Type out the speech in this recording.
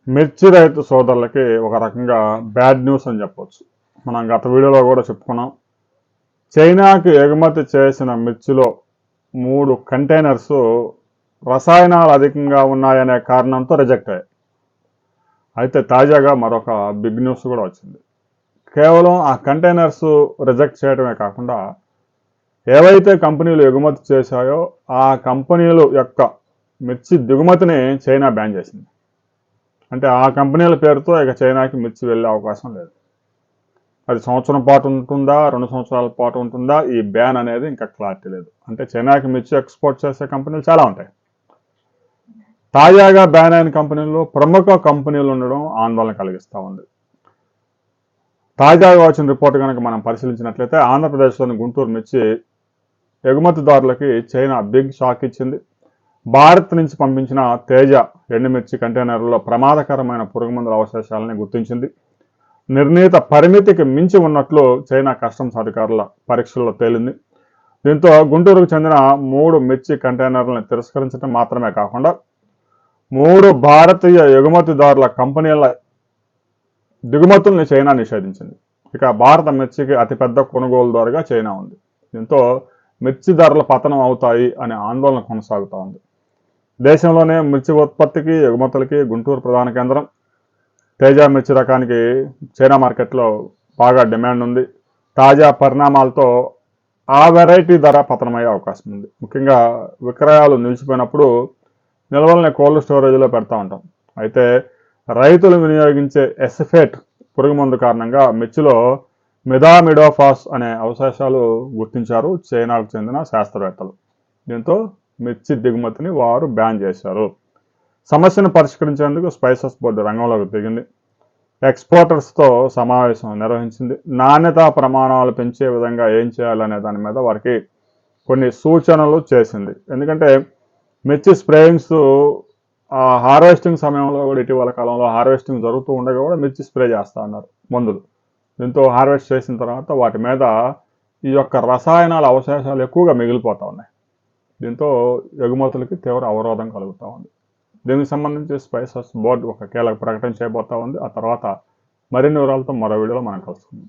మిర్చి రైతు సోదరులకి ఒక రకంగా బ్యాడ్ న్యూస్ అని చెప్పొచ్చు. మనం గత వీడియోలో కూడా చెప్పుకున్నాం. చైనాకి ఎగుమతి చేసిన మిర్చిలో 3 కంటైనర్స్ రసాయనాలు అధికంగా ఉన్నాయనే కారణంతో రిజెక్ట్ అయ్యాయి. అయితే తాజాగా మరొక బిగ్ న్యూస్ కూడా వచ్చింది. కేవలం ఆ కంటైనర్స్ రిజెక్ట్ చేయడమే కాకుండా ఏవైతే కంపెనీలు ఎగుమతి చేశాయో ఆ కంపెనీల యొక్క మిర్చి దిగుమతిని చైనా బ్యాన్ చేసింది. అంటే ఆ కంపెనీల పేరుతో ఇక చైనాకి మిర్చి వెళ్ళే అవకాశం లేదు. అది సంవత్సరం పాటు ఉంటుందా, 2 సంవత్సరాల పాటు ఉంటుందా, ఈ బ్యాన్ అనేది ఇంకా క్లారిటీ లేదు. అంటే చైనాకి మిర్చి ఎక్స్పోర్ట్ చేసే కంపెనీలు చాలా ఉంటాయి. తాజాగా బ్యాన్ అయిన కంపెనీల్లో ప్రముఖ కంపెనీలు ఉండడం ఆందోళన కలిగిస్తూ ఉంది. తాజాగా వచ్చిన రిపోర్ట్ కనుక మనం పరిశీలించినట్లయితే ఆంధ్రప్రదేశ్లోని గుంటూరు మిర్చి ఎగుమతిదారులకి చైనా బిగ్ షాక్ ఇచ్చింది. భారత్ నుంచి పంపించిన తేజ ఎండుమిర్చి కంటైనర్లలో ప్రమాదకరమైన పురుగుమందుల అవశేషాలని గుర్తించింది. నిర్ణీత పరిమితికి మించి ఉన్నట్లు చైనా కస్టమ్స్ అధికారుల పరీక్షల్లో తేలింది. దీంతో గుంటూరుకు చెందిన 3 మిర్చి కంటైనర్లను తిరస్కరించడం మాత్రమే కాకుండా 3 భారతీయ ఎగుమతిదారుల కంపెనీల దిగుమతుల్ని చైనా నిషేధించింది. ఇక భారత మిర్చికి అతిపెద్ద కొనుగోలుదారుగా చైనా ఉంది. దీంతో మిర్చి ధరలు పతనం అవుతాయి అనే ఆందోళన కొనసాగుతూ ఉంది. దేశంలోనే మిర్చి ఉత్పత్తికి ఎగుమతులకి గుంటూరు ప్రధాన కేంద్రం. తేజ మిర్చి రకానికి చైనా మార్కెట్లో బాగా డిమాండ్ ఉంది. తాజా పరిణామాలతో ఆ వెరైటీ ధర పతనమయ్యే అవకాశం ఉంది. ముఖ్యంగా విక్రయాలు నిలిచిపోయినప్పుడు నిల్వల్ని కోల్డ్ స్టోరేజ్లో పెడతా ఉంటాం. అయితే రైతులు వినియోగించే ఎస్ఫేట్ పురుగుమందు కారణంగా మిర్చిలో మిడామిడోఫాస్ అనే అవశేషాలు గుర్తించారు చైనాకు చెందిన శాస్త్రవేత్తలు. దీంతో మిర్చి దిగుమతిని వారు బ్యాన్ చేశారు. సమస్యను పరిష్కరించేందుకు స్పైసెస్ బోర్డు రంగంలోకి దిగింది. ఎక్స్పోర్టర్స్తో సమావేశం నిర్వహించింది. నాణ్యతా ప్రమాణాలు పెంచే విధంగా ఏం చేయాలనే దాని మీద వారికి కొన్ని సూచనలు చేసింది. ఎందుకంటే మిర్చి స్ప్రేయింగ్స్ హార్వెస్టింగ్ సమయంలో కూడా ఇటీవల కాలంలో హార్వెస్టింగ్ జరుగుతూ ఉండగా కూడా మిర్చి స్ప్రే చేస్తూ ఉన్నారు మందులు. దీంతో హార్వెస్ట్ చేసిన తర్వాత వాటి మీద ఈ యొక్క రసాయనాల అవశేషాలు ఎక్కువగా మిగిలిపోతూ ఉన్నాయి. దీంతో ఎగుమతులకి తీవ్ర అవరోధం కలుగుతూ ఉంది. దీనికి సంబంధించి స్పైసెస్ బోర్డు ఒక కీలక ప్రకటన చేయబోతా ఉంది. ఆ తర్వాత మరిన్ని వివరాలతో మరో వీడియోలో మనం కలుసుకుందాం.